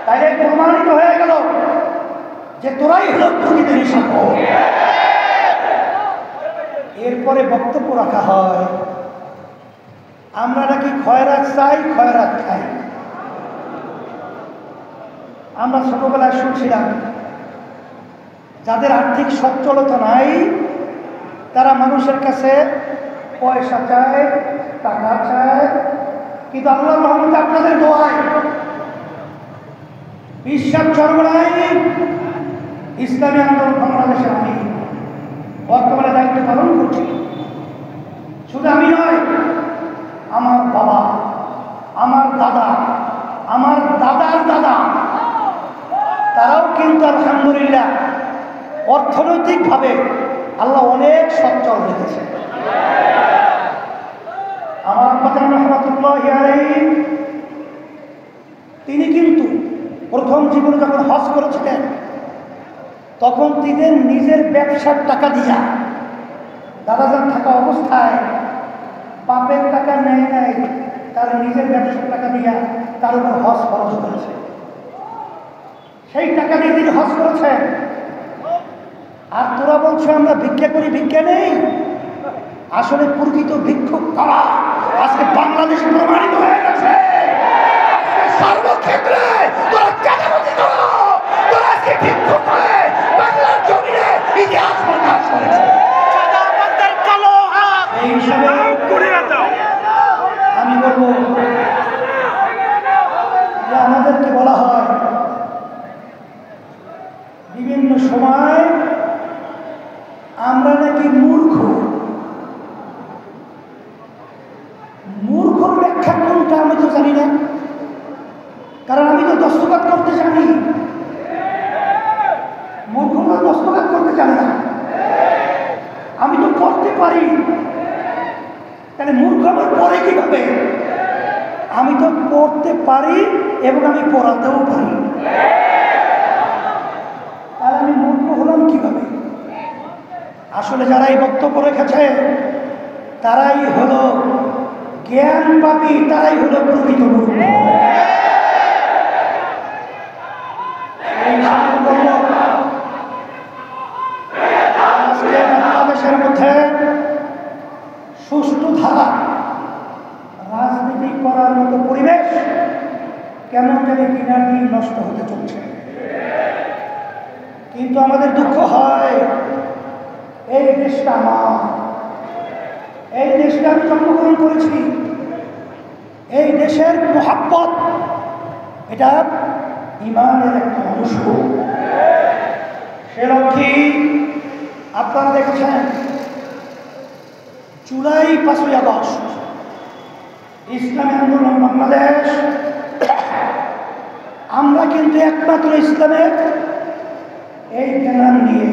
তাইলে প্রমাণিত হয়ে গেল যে তোরাই হলো প্রকৃত নিশাখোর। এরপরে বক্তব্য রাখা হয় আমরা নাকি খয়রাত চাই, খয়রাত খাই। আমরা ছোটবেলায় শুনছিলাম যাদের আর্থিক সচ্ছলতা নাই তারা মানুষের কাছে পয়সা চায়, টাকা চায়, কিন্তু আল্লাহ রহমতে আপনাদের দোয়ায় বিশ্বাস চরমরাই ইসলামী আন্দোলন বাংলাদেশে আমি বর্তমানে দায়িত্ব পালন করছি। শুধু আমি নয়, আমার বাবা, আমার দাদা, আমার দাদার দাদা, তারাও কিন্তু আলহামদুলিল্লাহ অর্থনৈতিকভাবে আল্লাহ অনেক সচ্ছল রেখেছে। আমার আব্বা রহমাতুল্লাহি আলাইহি তিনি কিন্তু প্রথম জীবনে যখন হজ করেছিলেন তখন তিনি নিজের ব্যবসার টাকা দিয়া দাদাজান থাকা অবস্থায় বাপের টাকা নেয় নাই, তার নিজের ব্যবসার টাকা দিয়া তার উপর হজ খরচ করেছে। সেই টাকা দিয়ে তিনি হজ করেছেন। আর তোরা বলছো আমরা ভিক্ষা করি, ভিক্ষা নেই। আসলে প্রকৃত ভিক্ষুক কারা আজকে বাংলাদেশ প্রমাণিত হয়ে গেছে। সর্বক্ষেত্রে তোরা চাঁদাবাজি করো, তোরা আজকে ভিক্ষুক হয়ে বাংলার জমিনে ইতিহাস প্রকাশ করেছে। এই হিসাবে আমি বলবো যে আমাদেরকে বলা হয় বিভিন্ন সময় আমরা নাকি মূর্খ। মূর্খর ব্যাখ্যা কোনটা আমি তো জানি না, কারণ আমি তো দস্তখত করতে জানি। মূর্খরা দস্তখত করতে জানে না, আমি তো করতে পারি। তাহলে মূর্খ আমার পড়ে কিভাবে? আমি তো পড়তে পারি এবং আমি পড়াতেও পারি, তাহলে আমি মূর্খ হলাম কিভাবে? আসলে যারা এই বক্তব্য রেখেছে তারাই হলো জ্ঞান পাপী, তারাই হলো প্রকৃত মূর্খ। আজকে বাংলাদেশের মধ্যে সুষ্ঠু ধারা রাজনীতি করার মতো পরিবেশ কেমন জানি দিনের দিন নষ্ট হতে চলছে। কিন্তু আমাদের দুঃখ হয় এই দেশটা আমার, এই দেশটা আমি জন্মগ্রহণ করেছি, এই দেশের মহাব্বত এটা ইমানের একটা অংশ। সে লক্ষ্যে আপনারা দেখেছেন জুলাই 5ই আগস্ট ইসলামী আন্দোলন বাংলাদেশ, আমরা কিন্তু একমাত্র ইসলামের এই জ্ঞান নিয়ে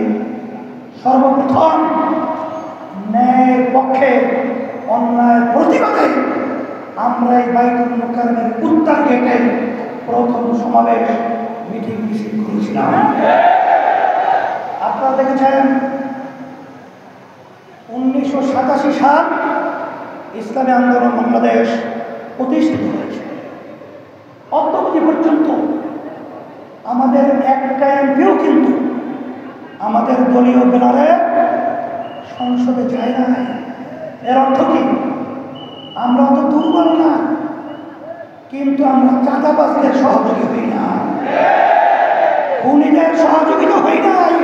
সর্বপ্রথম ন্যায়ের পক্ষে অন্যায়ের প্রতিবাদে আমরা এই বাইতুল মুকাররমের উত্তর গেটে প্রথম সমাবেশ মিটিং মিছিল করেছিলাম। আপনারা দেখেছেন 1987 সাল ইসলামী আন্দোলন বাংলাদেশ প্রতিষ্ঠিত হয়েছে। অদ্যাবধি পর্যন্ত আমাদের একটা এমপিও কিন্তু আমাদের দলীয় ব্যানারে সংসদে যায় না। এর অর্থ কি? আমরা তো দুর্বল না, কিন্তু আমরা চাঁদাবাজদের সহযোগী হই না, খুনিদের সহযোগিতা হই নাই,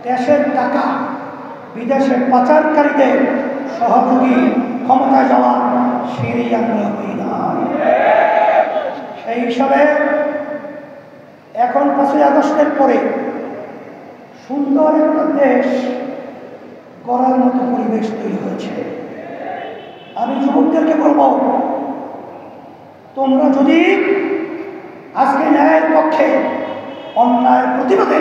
দেশের টাকা বিদেশে পাচারকারীদের সহযোগী ক্ষমতায় যাওয়া সিঁড়ি আমরা হই না। সেই হিসাবে এখন 5ই আগস্টের পরে সুন্দর একটা দেশ গড়ার মতো পরিবেশ তৈরি হয়েছে। আমি যুবকদেরকে বলবো, তোমরা যদি আজকে ন্যায়ের পক্ষে অন্যায়ের প্রতিবাদে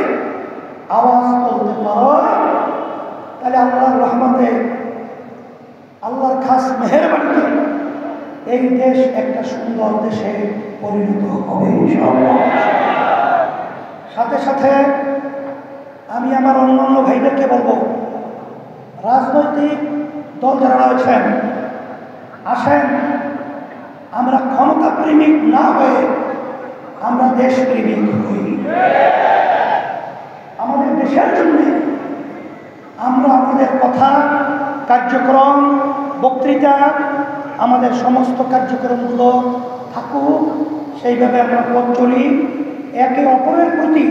আওয়াজ তুলতে পারো, তাহলে আল্লাহর রহমতে, আল্লাহর খাস মেহেরবানিতে এই দেশ একটা সুন্দর দেশে পরিণত হবে ইনশাআল্লাহ। সাথে সাথে আমি আমার অন্যান্য ভাইদেরকে বলবো, রাজনৈতিক দল যারা রয়েছেন, আসেন আমরা ক্ষমতা প্রেমিক না হয়ে দেশপ্রেমিক হই, আমাদের দেশের জন্য আমরা আমাদের কথা, কার্যক্রম, বক্তৃতা, আমাদের সমস্ত কার্যক্রমগুলো থাকুক সেইভাবে আমরা পথ চলি। একে অপরের প্রতি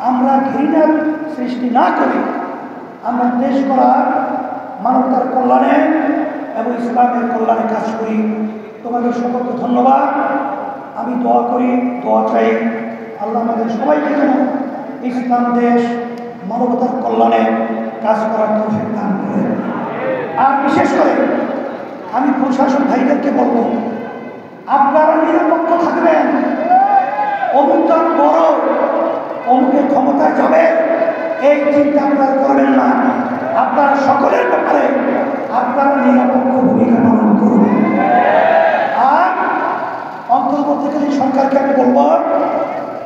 আমরা ঘৃণার সৃষ্টি না করে আমরা দেশ করার, মানবতার কল্যাণে এবং ইসলামের কল্যাণে কাজ করি। তোমাদের সকলকে ধন্যবাদ। আমি দোয়া করি, দোয়া চাই আল্লাহ আমাদের সবাইকে যেন ইসলাম দেশ, মানবতার কল্যাণে কাজ করার তৌফিক দান করে। আর বিশেষ করে আমি প্রশাসন ভাইদেরকে বলব, আপনারা নিরপেক্ষ থাকবেন। অমুকজন বড়, অমুকের ক্ষমতায় যাবে, এই চিন্তা আপনারা করবেন না। আপনারা সকলের ব্যাপারে আপনারা নিরপেক্ষ ভূমিকা পালন করবেন। আর অন্তর্বর্তীকালীন সরকারকে আমি বলব,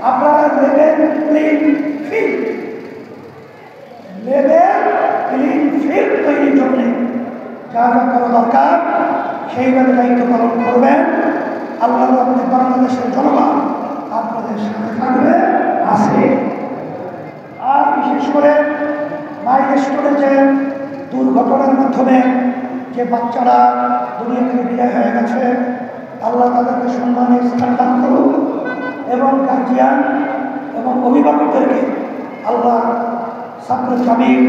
আপনারা লেভেল প্লেইং ফিল্ড তৈরির জন্য যা যা করা দরকার সেইভাবে দায়িত্ব পালন করবেন। আল্লাহ আমাদের বাংলাদেশের জনগণ আপনাদের সাথে থাকবে, আছে। আর বিশেষ করে মাইলস্টোনে যে দুর্ঘটনার মাধ্যমে যে বাচ্চারা দুনিয়া থেকে বিদায় হয়ে গেছে, আল্লাহ তাদেরকে সম্মানের স্থান দান করুন এবং গার্জিয়ান এবং অভিভাবকদেরকে আল্লাহ ছাত্র জামিল